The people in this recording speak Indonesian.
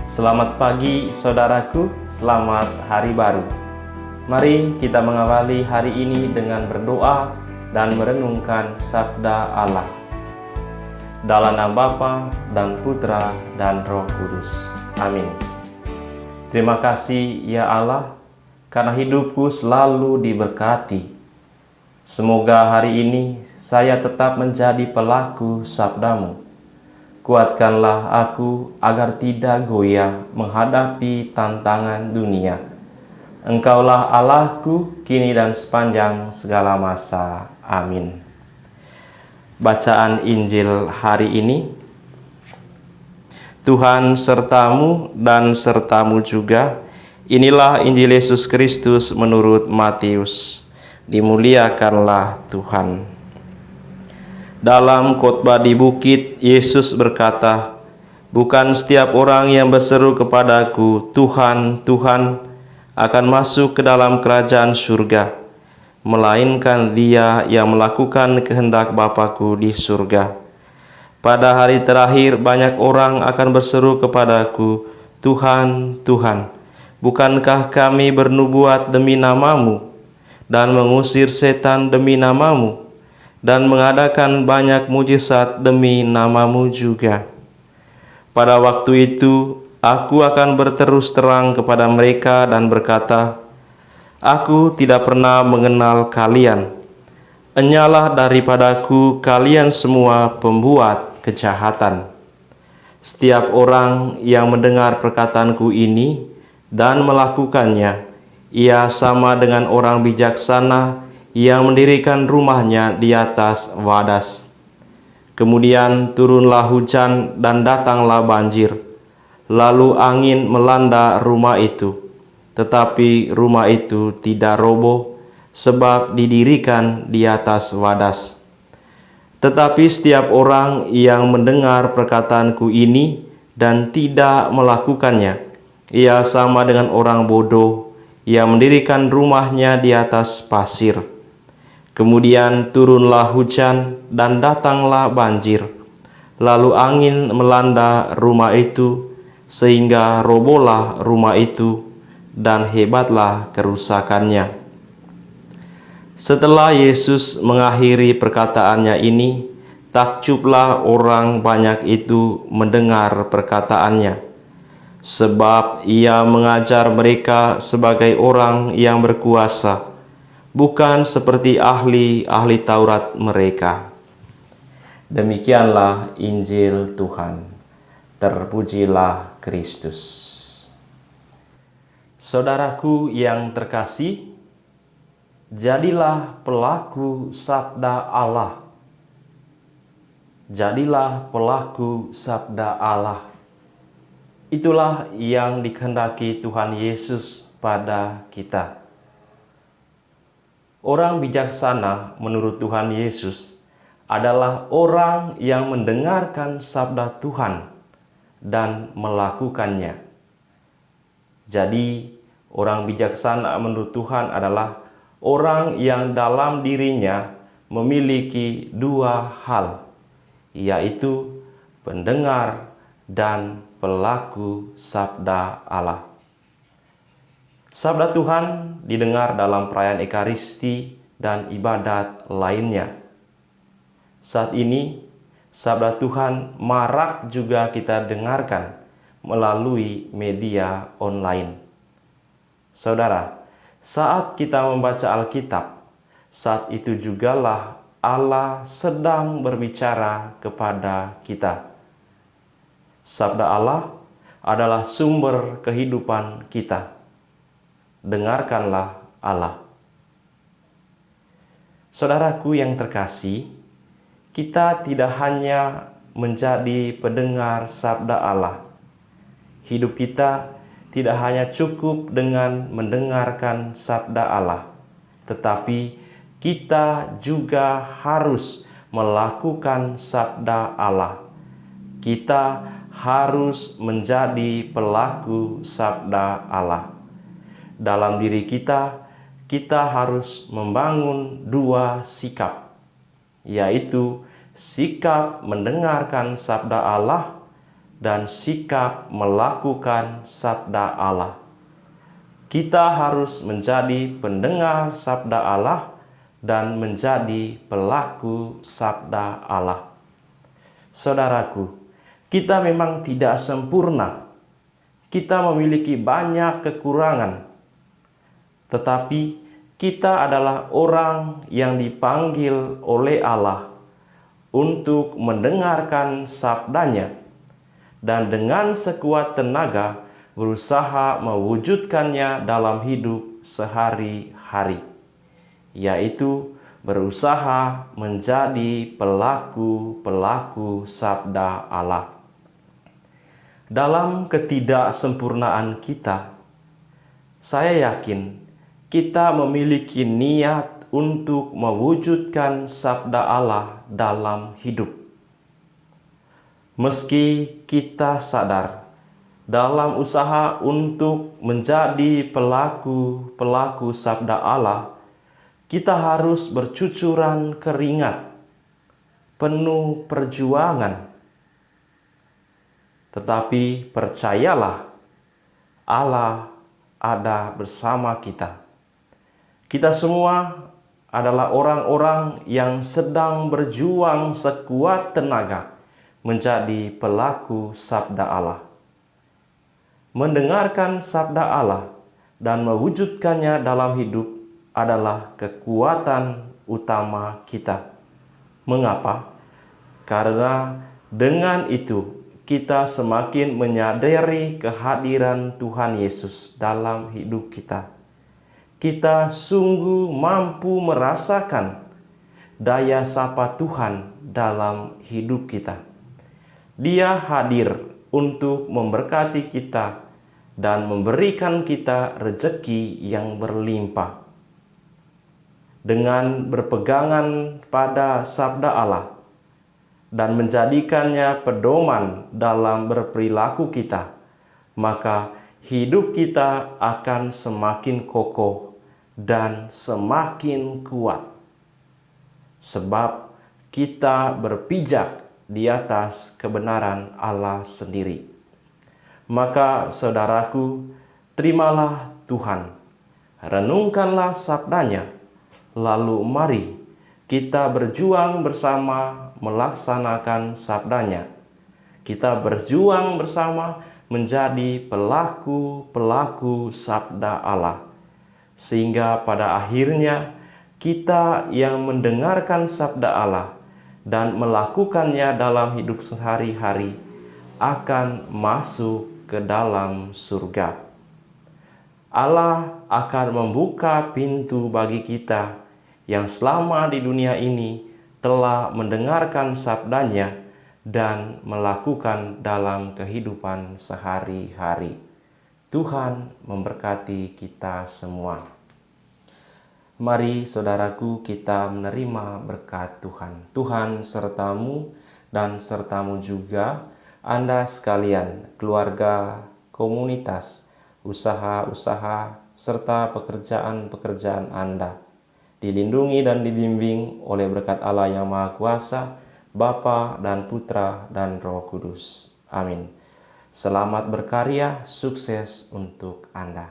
Selamat pagi saudaraku, selamat hari baru. Mari kita mengawali hari ini dengan berdoa dan merenungkan sabda Allah. Dalam nama Bapa dan Putra dan Roh Kudus. Amin. Terima kasih ya Allah, karena hidupku selalu diberkati. Semoga hari ini saya tetap menjadi pelaku sabdamu. Kuatkanlah aku agar tidak goyah menghadapi tantangan dunia. Engkaulah Allahku kini dan sepanjang segala masa. Amin. Bacaan Injil hari ini. Tuhan sertamu dan sertamu juga. Inilah Injil Yesus Kristus menurut Matius. Dimuliakanlah Tuhan. Dalam khotbah di bukit, Yesus berkata, "Bukan setiap orang yang berseru kepadaku, Tuhan, Tuhan, akan masuk ke dalam kerajaan surga, melainkan dia yang melakukan kehendak Bapa-Ku di surga. Pada hari terakhir banyak orang akan berseru kepadaku, Tuhan, Tuhan, bukankah kami bernubuat demi namamu, dan mengusir setan demi namamu, dan mengadakan banyak mujizat demi namamu juga? Pada waktu itu, aku akan berterus terang kepada mereka dan berkata, Aku tidak pernah mengenal kalian. Enyalah daripadaku kalian semua pembuat kejahatan." Setiap orang yang mendengar perkataanku ini dan melakukannya, ia sama dengan orang bijaksana yang mendirikan rumahnya di atas wadas. Kemudian turunlah hujan dan datanglah banjir, lalu angin melanda rumah itu. Tetapi rumah itu tidak roboh, sebab didirikan di atas wadas. Tetapi setiap orang yang mendengar perkataanku ini dan tidak melakukannya, ia sama dengan orang bodoh yang mendirikan rumahnya di atas pasir. Kemudian turunlah hujan dan datanglah banjir, lalu angin melanda rumah itu, sehingga robohlah rumah itu, dan hebatlah kerusakannya. Setelah Yesus mengakhiri perkataannya ini, takjublah orang banyak itu mendengar perkataannya, sebab ia mengajar mereka sebagai orang yang berkuasa, bukan seperti ahli-ahli Taurat mereka. Demikianlah Injil Tuhan. Terpujilah Kristus. Saudaraku yang terkasih, jadilah pelaku sabda Allah. Jadilah pelaku sabda Allah. Itulah yang dikehendaki Tuhan Yesus pada kita. Orang bijaksana menurut Tuhan Yesus adalah orang yang mendengarkan sabda Tuhan dan melakukannya. Jadi, orang bijaksana menurut Tuhan adalah orang yang dalam dirinya memiliki dua hal, yaitu pendengar dan pelaku sabda Allah. Sabda Tuhan didengar dalam perayaan Ekaristi dan ibadat lainnya. Saat ini, sabda Tuhan marak juga kita dengarkan melalui media online. Saudara, saat kita membaca Alkitab, saat itu jugalah Allah sedang berbicara kepada kita. Sabda Allah adalah sumber kehidupan kita. Dengarkanlah Allah. Saudaraku yang terkasih, kita tidak hanya menjadi pendengar sabda Allah. Hidup kita tidak hanya cukup dengan mendengarkan sabda Allah, tetapi kita juga harus melakukan sabda Allah. Kita harus menjadi pelaku sabda Allah. Dalam diri kita harus membangun dua sikap, yaitu sikap mendengarkan sabda Allah dan sikap melakukan sabda Allah. Kita harus menjadi pendengar sabda Allah dan menjadi pelaku sabda Allah. Saudaraku, kita memang tidak sempurna. Kita memiliki banyak kekurangan. Tetapi kita adalah orang yang dipanggil oleh Allah untuk mendengarkan sabdanya dan dengan sekuat tenaga berusaha mewujudkannya dalam hidup sehari-hari, yaitu berusaha menjadi pelaku-pelaku sabda Allah. Dalam ketidaksempurnaan kita, saya yakin kita memiliki niat untuk mewujudkan sabda Allah dalam hidup. Meski kita sadar dalam usaha untuk menjadi pelaku-pelaku sabda Allah, kita harus bercucuran keringat, penuh perjuangan. Tetapi percayalah, Allah ada bersama kita. Kita semua adalah orang-orang yang sedang berjuang sekuat tenaga menjadi pelaku sabda Allah. Mendengarkan sabda Allah dan mewujudkannya dalam hidup adalah kekuatan utama kita. Mengapa? Karena dengan itu kita semakin menyadari kehadiran Tuhan Yesus dalam hidup kita. Kita sungguh mampu merasakan daya sapa Tuhan dalam hidup kita. Dia hadir untuk memberkati kita dan memberikan kita rezeki yang berlimpah. Dengan berpegangan pada sabda Allah dan menjadikannya pedoman dalam berperilaku kita, maka hidup kita akan semakin kokoh dan semakin kuat. Sebab kita berpijak di atas kebenaran Allah sendiri. Maka saudaraku, terimalah Tuhan, renungkanlah sabdanya, lalu mari kita berjuang bersama melaksanakan sabdanya. Kita berjuang bersama menjadi pelaku-pelaku sabda Allah. Sehingga pada akhirnya kita yang mendengarkan sabda Allah dan melakukannya dalam hidup sehari-hari akan masuk ke dalam surga. Allah akan membuka pintu bagi kita yang selama di dunia ini telah mendengarkan sabdanya dan melakukan dalam kehidupan sehari-hari. Tuhan memberkati kita semua. Mari saudaraku, kita menerima berkat Tuhan. Tuhan sertamu dan sertamu juga Anda sekalian, keluarga, komunitas, usaha-usaha, serta pekerjaan-pekerjaan Anda. Dilindungi dan dibimbing oleh berkat Allah yang Maha Kuasa, Bapa dan Putra dan Roh Kudus. Amin. Selamat berkarya, sukses untuk Anda.